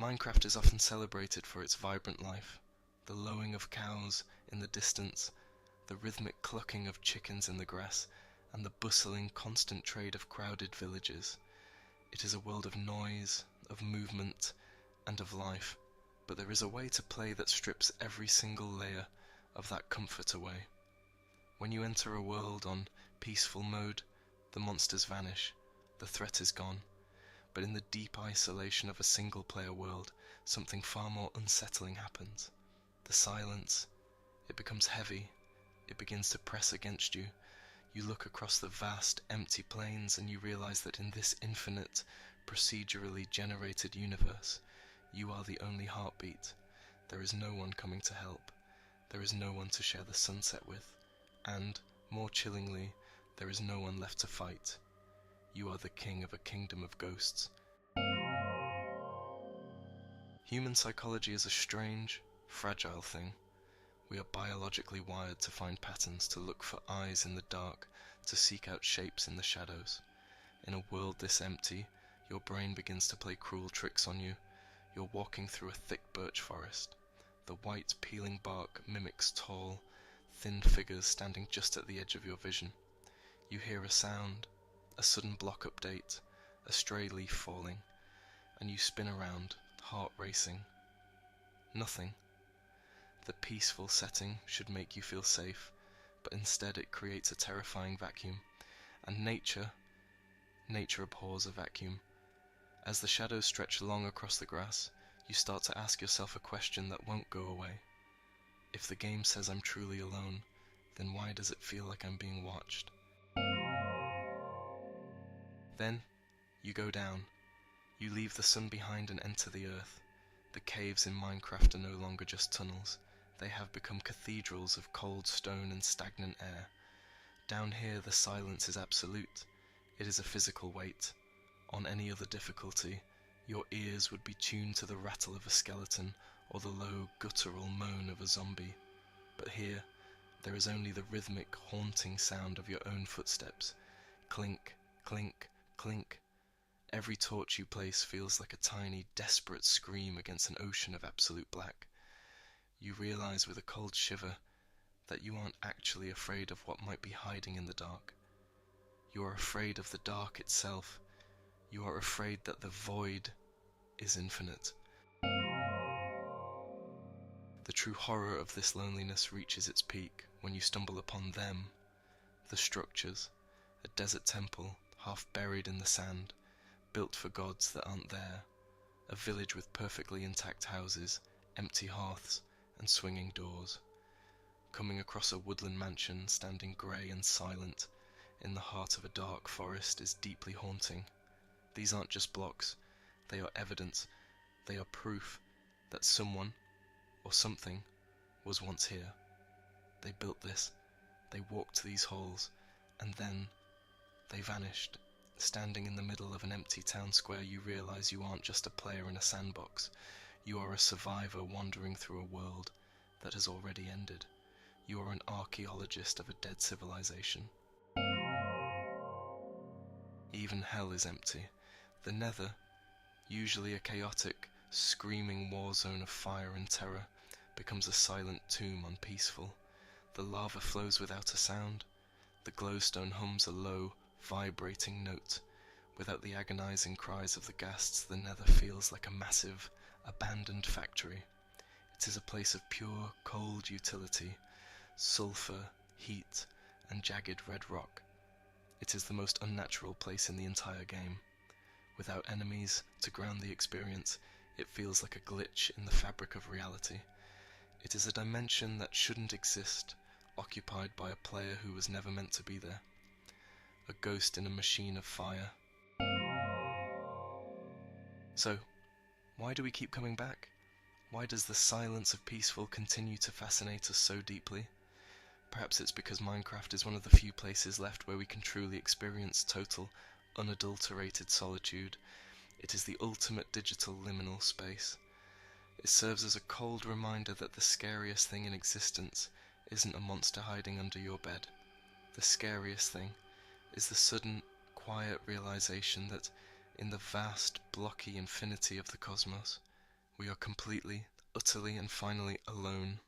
Minecraft is often celebrated for its vibrant life, the lowing of cows in the distance, the rhythmic clucking of chickens in the grass, and the bustling, constant trade of crowded villages. It is a world of noise, of movement, and of life, but there is a way to play that strips every single layer of that comfort away. When you enter a world on peaceful mode, the monsters vanish, the threat is gone. But in the deep isolation of a single-player world, something far more unsettling happens. The silence, it becomes heavy, it begins to press against you. You look across the vast, empty plains and you realize that in this infinite, procedurally generated universe, you are the only heartbeat. There is no one coming to help. There is no one to share the sunset with. And, more chillingly, there is no one left to fight. You are the king of a kingdom of ghosts. Human psychology is a strange, fragile thing. We are biologically wired to find patterns, to look for eyes in the dark, to seek out shapes in the shadows. In a world this empty, your brain begins to play cruel tricks on you. You're walking through a thick birch forest. The white, peeling bark mimics tall, thin figures standing just at the edge of your vision. You hear a sound, a sudden block update, a stray leaf falling, and you spin around, heart racing. Nothing. The peaceful setting should make you feel safe, but instead it creates a terrifying vacuum. And nature abhors a vacuum. As the shadows stretch long across the grass, you start to ask yourself a question that won't go away. If the game says I'm truly alone, then why does it feel like I'm being watched? Then, you go down. You leave the sun behind and enter the earth. The caves in Minecraft are no longer just tunnels. They have become cathedrals of cold stone and stagnant air. Down here the silence is absolute. It is a physical weight. On any other difficulty, your ears would be tuned to the rattle of a skeleton or the low, guttural moan of a zombie. But here, there is only the rhythmic, haunting sound of your own footsteps. Clink, clink, clink. Every torch you place feels like a tiny, desperate scream against an ocean of absolute black. You realize with a cold shiver that you aren't actually afraid of what might be hiding in the dark. You are afraid of the dark itself. You are afraid that the void is infinite. The true horror of this loneliness reaches its peak when you stumble upon them, the structures, a desert temple half buried in the sand, built for gods that aren't there, a village with perfectly intact houses, empty hearths, and swinging doors. Coming across a woodland mansion standing grey and silent in the heart of a dark forest is deeply haunting. These aren't just blocks, they are evidence, they are proof that someone, or something, was once here. They built this, they walked these halls, and then they vanished. Standing in the middle of an empty town square, you realize you aren't just a player in a sandbox. You are a survivor wandering through a world that has already ended. You are an archaeologist of a dead civilization. Even hell is empty. The Nether, usually a chaotic, screaming war zone of fire and terror, becomes a silent tomb unpeaceful. The lava flows without a sound. The glowstone hums a low, vibrating note. Without the agonizing cries of the ghasts, the Nether feels like a massive, abandoned factory. It is a place of pure, cold utility, sulfur, heat, and jagged red rock. It is the most unnatural place in the entire game. Without enemies to ground the experience, it feels like a glitch in the fabric of reality. It is a dimension that shouldn't exist, occupied by a player who was never meant to be there. A ghost in a machine of fire. So, why do we keep coming back? Why does the silence of peaceful continue to fascinate us so deeply? Perhaps it's because Minecraft is one of the few places left where we can truly experience total, unadulterated solitude. It is the ultimate digital liminal space. It serves as a cold reminder that the scariest thing in existence isn't a monster hiding under your bed. The scariest thing is the sudden, quiet realization that in the vast, blocky infinity of the cosmos, we are completely, utterly, and finally alone.